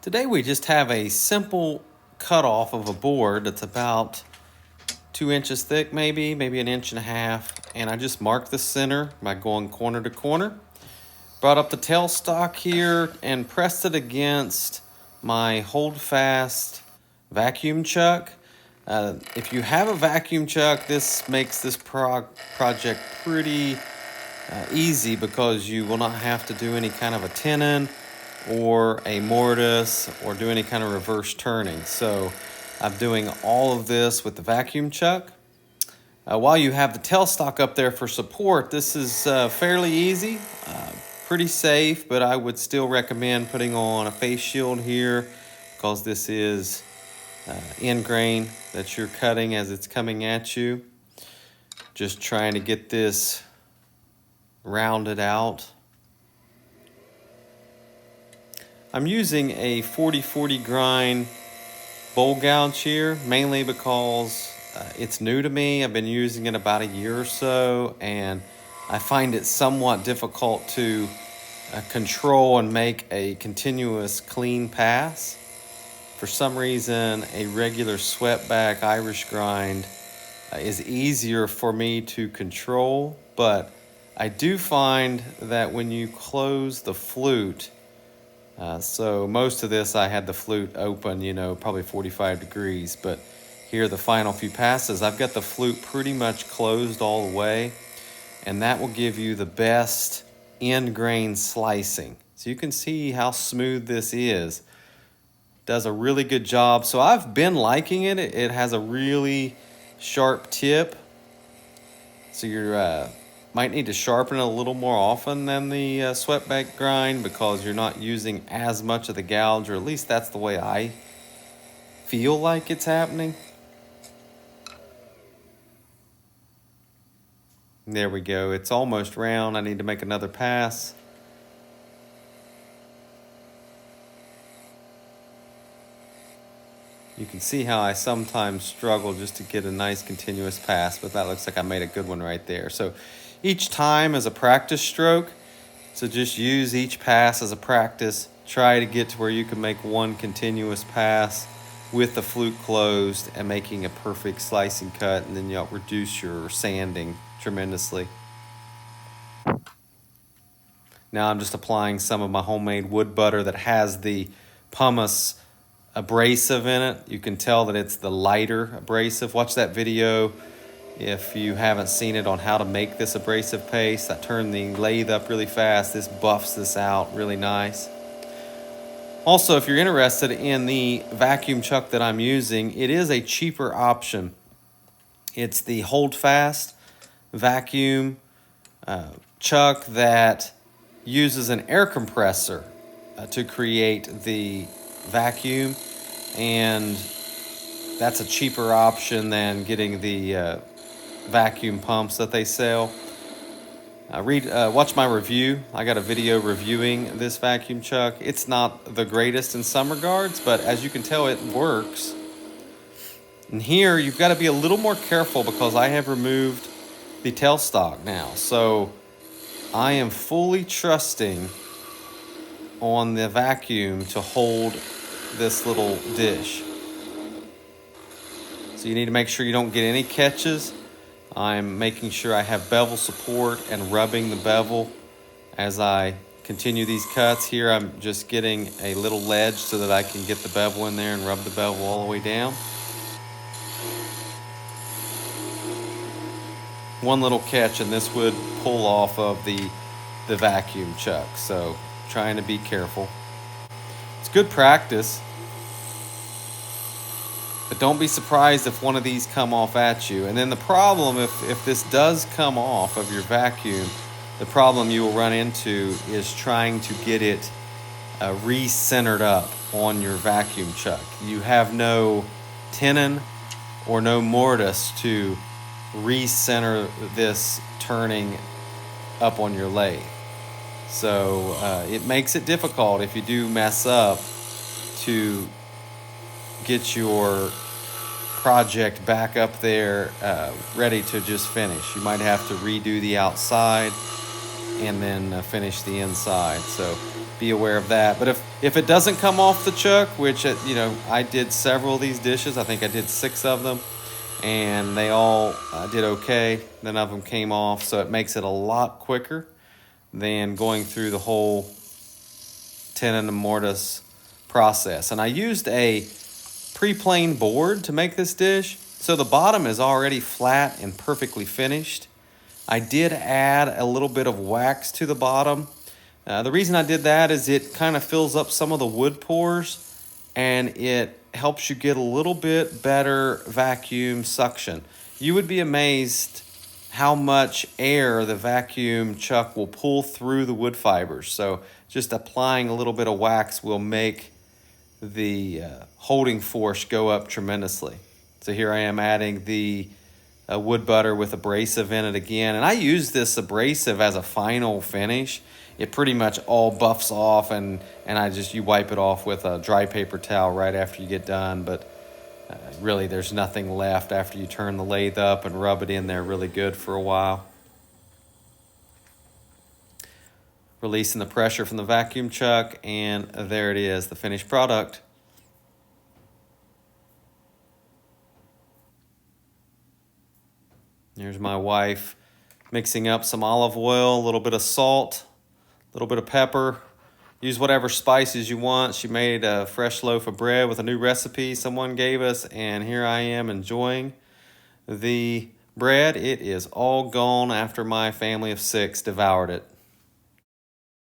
Today we just have a simple cutoff of a board that's about 2 inches thick, maybe an inch and a half. And I just marked the center by going corner to corner. Brought up the tailstock here and pressed it against my holdfast vacuum chuck. If you have a vacuum chuck, this makes this project pretty easy because you will not have to do any kind of a tenon or a mortise or do any kind of reverse turning. So I'm doing all of this with the vacuum chuck. While you have the tailstock up there for support, this is fairly easy, pretty safe, but I would still recommend putting on a face shield here because this is end grain that you're cutting as it's coming at you. Just trying to get this rounded out. I'm using a 40-40 grind bowl gouge here, mainly because it's new to me. I've been using it about a year or so, and I find it somewhat difficult to control and make a continuous clean pass. For some reason, a regular swept-back Irish grind is easier for me to control, but I do find that when you close the flute, so most of this I had the flute open, probably 45 degrees, but here the final few passes, I've got the flute pretty much closed all the way, and that will give you the best end grain slicing. So you can see how smooth this is. Does a really good job. So I've been liking it. It has a really sharp tip. So you might need to sharpen it a little more often than the swept-back grind because you're not using as much of the gouge, or at least that's the way I feel like it's happening. There we go. It's almost round. I need to make another pass. You can see how I sometimes struggle just to get a nice continuous pass, but that looks like I made a good one right there. So each time is a practice stroke. So just use each pass as a practice. Try to get to where you can make one continuous pass with the flute closed and making a perfect slicing cut, and then you'll reduce your sanding tremendously. Now I'm just applying some of my homemade wood butter that has the pumice abrasive in it. You can tell that it's the lighter abrasive. Watch that video if you haven't seen it on how to make this abrasive paste. I turned the lathe up really fast. This buffs this out really nice. Also, if you're interested in the vacuum chuck that I'm using, it is a cheaper option. It's the Holdfast vacuum chuck that uses an air compressor to create the vacuum, and that's a cheaper option than getting the vacuum pumps that they sell. Watch my review. I got a video reviewing this vacuum chuck. It's not the greatest in some regards, but as you can tell, it works. And here you've got to be a little more careful because I have removed the tailstock now, so I am fully trusting on the vacuum to hold this little dish. So you need to make sure you don't get any catches. I'm making sure I have bevel support and rubbing the bevel as I continue these cuts. Here I'm just getting a little ledge so that I can get the bevel in there and rub the bevel all the way down. One little catch and this would pull off of the vacuum chuck, so trying to be careful. It's good practice, but don't be surprised if one of these come off at you. And then the problem, if this does come off of your vacuum, the problem you will run into is trying to get it re-centered up on your vacuum chuck. You have no tenon or no mortise to re-center this turning up on your lathe. So it makes it difficult if you do mess up to get your project back up there ready to just finish. You might have to redo the outside and then finish the inside. So be aware of that. But if it doesn't come off the chuck, which I did several of these dishes. I think I did 6 of them, and they all did okay. None of them came off, so it makes it a lot quicker than going through the whole tenon and mortise process. And I used a pre-planed board to make this dish, so the bottom is already flat and perfectly finished. I did add a little bit of wax to the bottom. The reason I did that is it kind of fills up some of the wood pores, and it helps you get a little bit better vacuum suction. You would be amazed how much air the vacuum chuck will pull through the wood fibers. So just applying a little bit of wax will make the holding force go up tremendously. So here I am adding the wood butter with abrasive in it again. And I use this abrasive as a final finish. It pretty much all buffs off, and you wipe it off with a dry paper towel right after you get done. But really, there's nothing left after you turn the lathe up and rub it in there really good for a while. Releasing the pressure from the vacuum chuck, and there it is, the finished product. Here's my wife mixing up some olive oil, a little bit of salt, a little bit of pepper. Use whatever spices you want. She made a fresh loaf of bread with a new recipe someone gave us, and here I am enjoying the bread. It is all gone after my family of 6 devoured it.